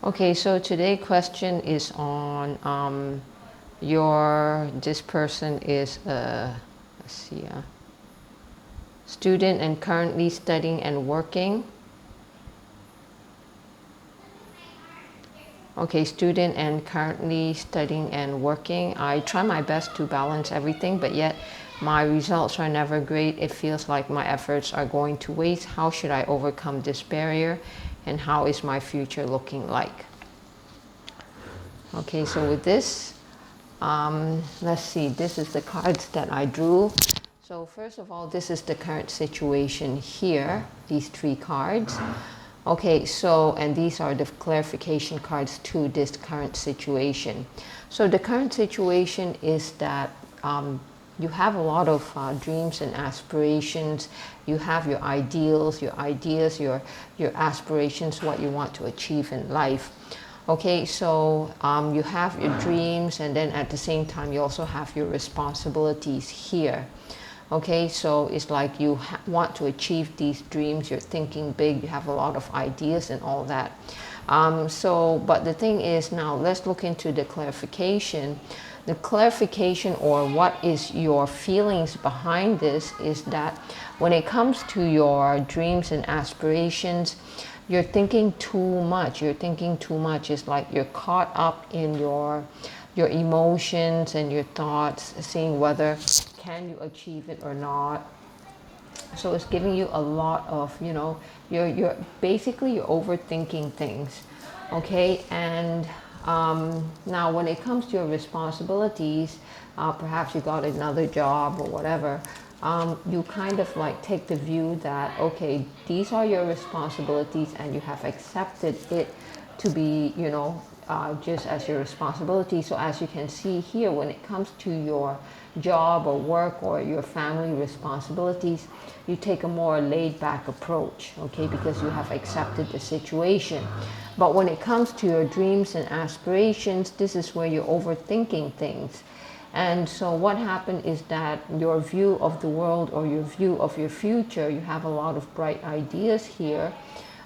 Okay, so today question is on this person is let's see, student and currently studying and working. Okay, student and currently studying and working. I try my best to balance everything, but yet my results are never great. It feels like my efforts are going to waste. How should I overcome this barrier? And how is my future looking like? Okay, so with this, let's see, this is the cards that I drew. So first of all, this is the current situation here, these three cards. Okay, so, and these are the clarification cards to this current situation. So the current situation is that you have a lot of dreams and aspirations. You have your ideals, your ideas, your aspirations, what you want to achieve in life. Okay, so you have your dreams, and then at the same time you also have your responsibilities here. Okay, so it's like you want to achieve these dreams, you're thinking big, you have a lot of ideas and all that. But the thing is, now let's look into the clarification. The clarification, or what is your feelings behind this, is that when it comes to your dreams and aspirations, you're thinking too much. You're thinking too much. It's like you're caught up in your emotions and your thoughts, seeing whether can you achieve it or not. So it's giving you a lot of, you're basically you're overthinking things. Okay, and now when it comes to your responsibilities, perhaps you got another job or whatever. You kind of like take the view that, okay, these are your responsibilities and you have accepted it to be, just as your responsibility. So as you can see here, when it comes to your job or work or your family responsibilities, you take a more laid back approach, okay, because you have accepted the situation. But when it comes to your dreams and aspirations, this is where you're overthinking things. And so what happened is that your view of the world or your view of your future, you have a lot of bright ideas here,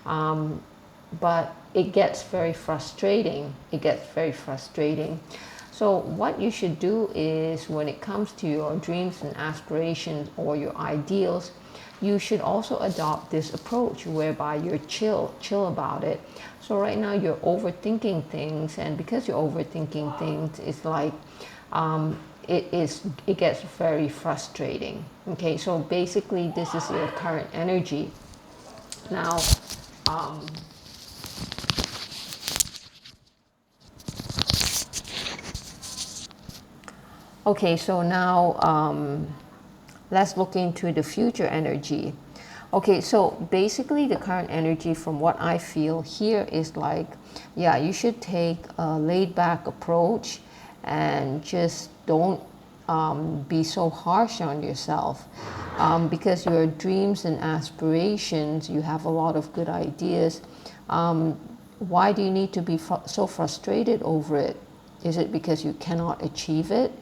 but it gets very frustrating. It gets very frustrating. So what you should do is, when it comes to your dreams and aspirations or your ideals, you should also adopt this approach whereby you're chill about it. So right now you're overthinking things, and because you're overthinking things, it's like it gets very frustrating. Okay, so basically this is your current energy. Now, okay, so now let's look into the future energy. Okay, so basically the current energy, from what I feel here, is like, yeah, you should take a laid back approach and just don't be so harsh on yourself, because your dreams and aspirations, you have a lot of good ideas. Why do you need to be so frustrated over it? Is it because you cannot achieve it?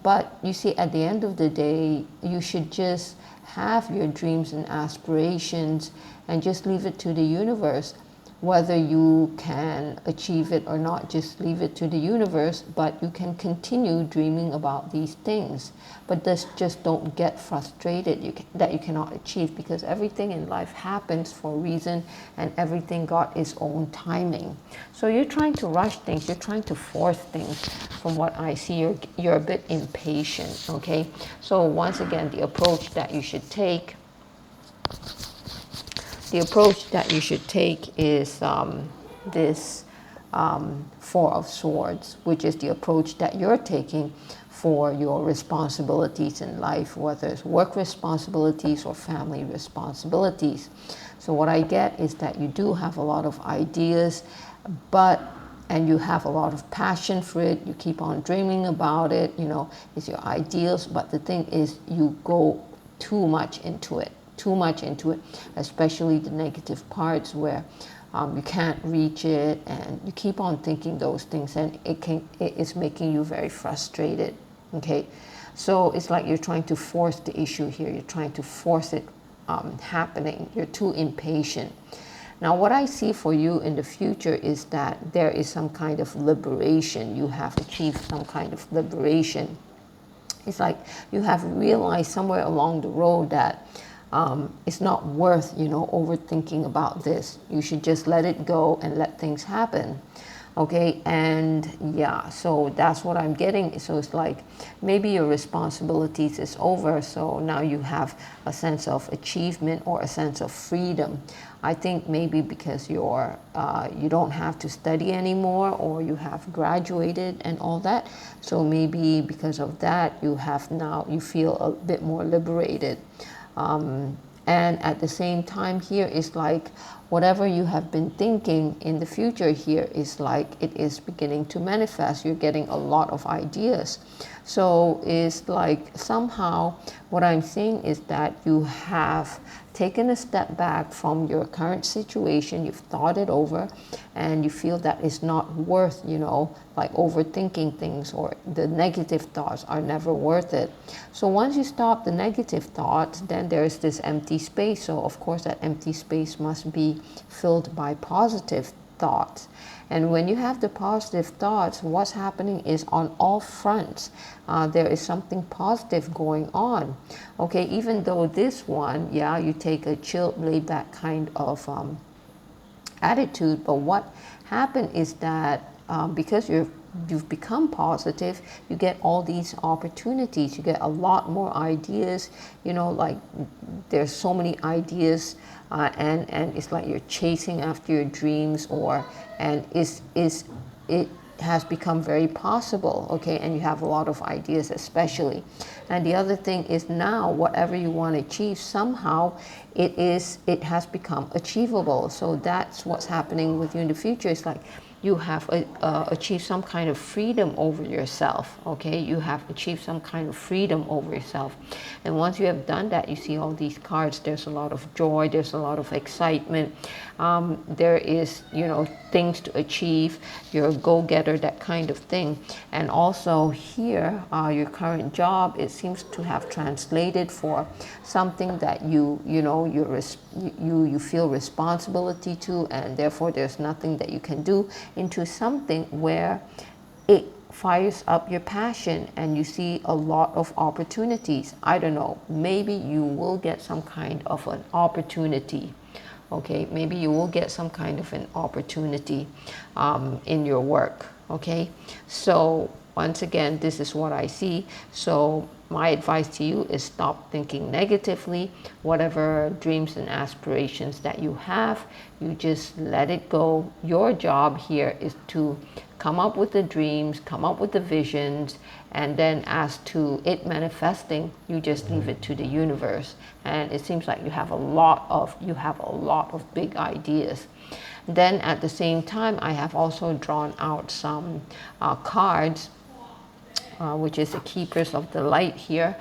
But you see, at the end of the day, you should just have your dreams and aspirations and just leave it to the universe. Whether you can achieve it or not, just leave it to the universe, but you can continue dreaming about these things. But just don't get frustrated that you cannot achieve, because everything in life happens for a reason, and everything got its own timing. So you're trying to rush things, you're trying to force things. From what I see, you're a bit impatient, okay? So once again, the approach that you should take is this Four of Swords, which is the approach that you're taking for your responsibilities in life, whether it's work responsibilities or family responsibilities. So what I get is that you do have a lot of ideas, and you have a lot of passion for it. You keep on dreaming about it, it's your ideals, but the thing is, you go too much into it, especially the negative parts where you can't reach it, and you keep on thinking those things, and it is making you very frustrated. Okay, so it's like you're trying to force the issue here, you're trying to force it happening, you're too impatient. Now, what I see for you in the future is that there is some kind of liberation. You have achieved some kind of liberation. It's like you have realized somewhere along the road that it's not worth, overthinking about this. You should just let it go and let things happen. Okay, and yeah, so that's what I'm getting. So it's like maybe your responsibilities is over, so now you have a sense of achievement or a sense of freedom. I think maybe because you don't have to study anymore, or you have graduated and all that. So maybe because of that, you feel a bit more liberated. And at the same time here is like whatever you have been thinking in the future here is like it is beginning to manifest. You're getting a lot of ideas. So it's like somehow what I'm saying is that you have taken a step back from your current situation, you've thought it over, and you feel that it's not worth, like overthinking things, or the negative thoughts are never worth it. So once you stop the negative thoughts, then there's this empty space. So of course that empty space must be filled by positive thoughts. And when you have the positive thoughts, what's happening is on all fronts, there is something positive going on. Okay, even though this one, you take a chill, laid back kind of attitude, but what happened is that because you've become positive, you get all these opportunities, you get a lot more ideas, like there's so many ideas, and it's like you're chasing after your dreams, and it has become very possible, okay, and you have a lot of ideas especially. And the other thing is now whatever you want to achieve, somehow it has become achievable. So that's what's happening with you in the future. It's like you have achieved some kind of freedom over yourself, okay? You have achieved some kind of freedom over yourself. And once you have done that, you see all these cards, there's a lot of joy, there's a lot of excitement. There is, things to achieve, you're a go-getter, that kind of thing. And also here, your current job, it seems to have translated for something that you feel responsibility to, and therefore there's nothing that you can do, into something where it fires up your passion and you see a lot of opportunities. I don't know, maybe you will get some kind of an opportunity. Okay, maybe you will get some kind of an opportunity in your work. Okay, so once again, this is what I see. So my advice to you is stop thinking negatively. Whatever dreams and aspirations that you have, you just let it go. Your job here is to come up with the dreams, come up with the visions, and then as to it manifesting, you just leave it to the universe. And it seems like you have a lot of big ideas. Then at the same time, I have also drawn out some cards, which is the Keepers of the Light here.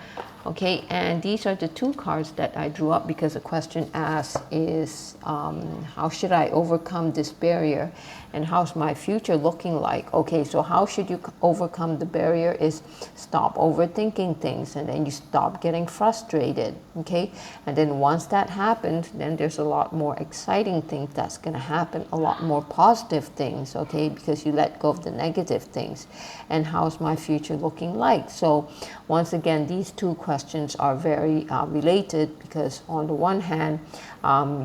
Okay, and these are the two cards that I drew up because the question asked is, how should I overcome this barrier, and how's my future looking like? Okay, so how should you overcome the barrier is stop overthinking things, and then you stop getting frustrated. Okay, and then once that happens, then there's a lot more exciting things that's going to happen, a lot more positive things. Okay, because you let go of the negative things. And how's my future looking like? So once again, these two questions are very related, because on the one hand,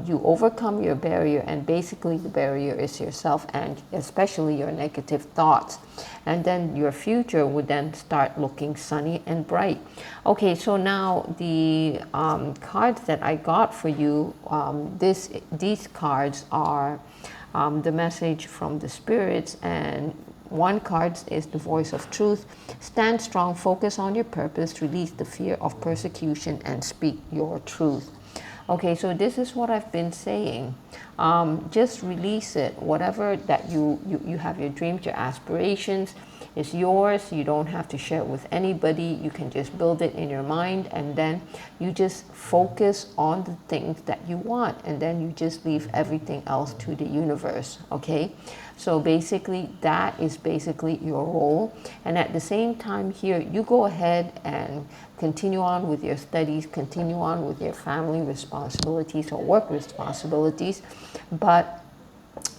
you overcome your barrier, and basically the barrier is yourself, and especially your negative thoughts. And then your future would then start looking sunny and bright. Okay, so now the cards that I got for you, these cards are the message from the spirits, and one card is the voice of truth. Stand strong, focus on your purpose, release the fear of persecution, and speak your truth. Okay, so this is what I've been saying. Just release it. Whatever that you have, your dreams, your aspirations, It's yours. You don't have to share it with anybody. You can just build it in your mind, and then you just focus on the things that you want, and then you just leave everything else to the universe. Okay, so basically that is basically your role. And at the same time here, you go ahead and continue on with your studies, continue on with your family responsibilities or work responsibilities, but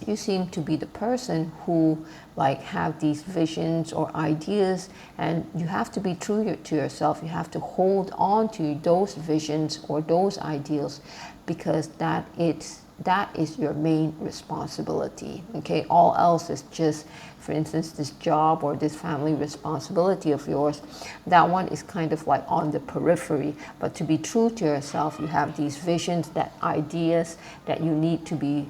you seem to be the person who like have these visions or ideas, and you have to be true to yourself. You have to hold on to those visions or those ideals, because that is your main responsibility. Okay, all else is just, for instance, this job or this family responsibility of yours, that one is kind of like on the periphery. But to be true to yourself, you have these visions, that ideas that you need to be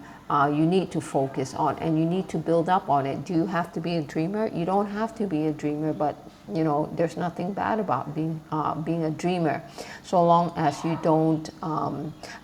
you need to focus on, and you need to build up on it. Do you have to be a dreamer? You don't have to be a dreamer, but you know, there's nothing bad about being a dreamer, so long as you don't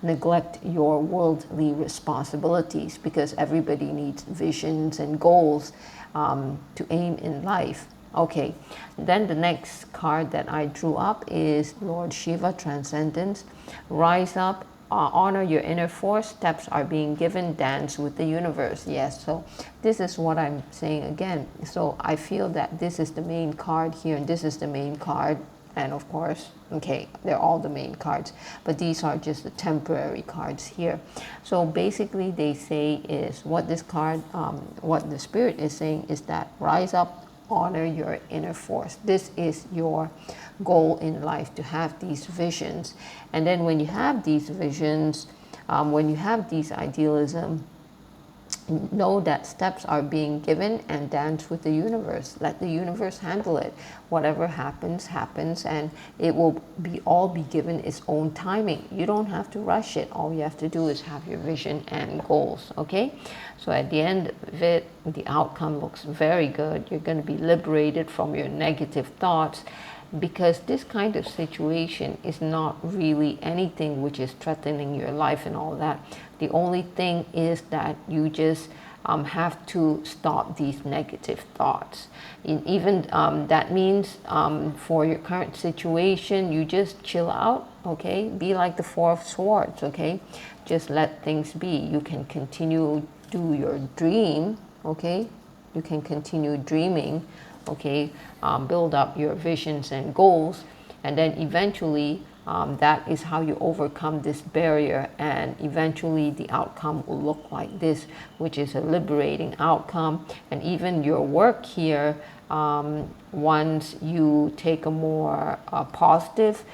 neglect your worldly responsibilities, because everybody needs visions and goals to aim in life. Okay, then the next card that I drew up is Lord Shiva, Transcendence. Rise up, honor your inner force, steps are being given, dance with the universe. Yes, so this is what I'm saying again. So I feel that this is the main card here, and this is the main card, and of course, okay, they're all the main cards, but these are just the temporary cards here. So basically they say is what this card, what the spirit is saying is that rise up, honor your inner force. This is your goal in life, to have these visions. And then when you have these visions, when you have these idealism, know that steps are being given, and dance with the universe. Let the universe handle it. Whatever happens, happens, and it will all be given its own timing. You don't have to rush it. All you have to do is have your vision and goals. Okay, so at the end of it, the outcome looks very good. You're going to be liberated from your negative thoughts, because this kind of situation is not really anything which is threatening your life and all that. The only thing is that you just have to stop these negative thoughts. And even that means for your current situation, you just chill out, okay? Be like the Four of Swords, okay? Just let things be. You can continue do your dream, okay? You can continue dreaming, okay? Build up your visions and goals, and then eventually that is how you overcome this barrier, and eventually the outcome will look like this, which is a liberating outcome. And even your work here, once you take a more positive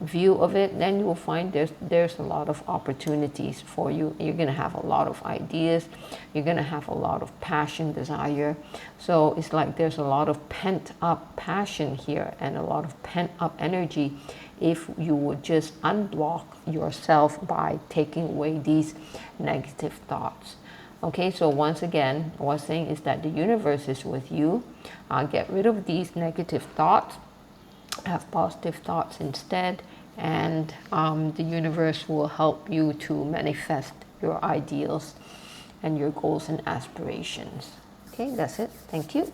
view of it, then you will find there's a lot of opportunities for you. You're going to have a lot of ideas. You're going to have a lot of passion, desire. So it's like there's a lot of pent up passion here, and a lot of pent up energy, if you would just unblock yourself by taking away these negative thoughts. Okay, so once again, what I'm saying is that the universe is with you. Get rid of these negative thoughts, have positive thoughts instead, and the universe will help you to manifest your ideals and your goals and aspirations. Okay, that's it. Thank you.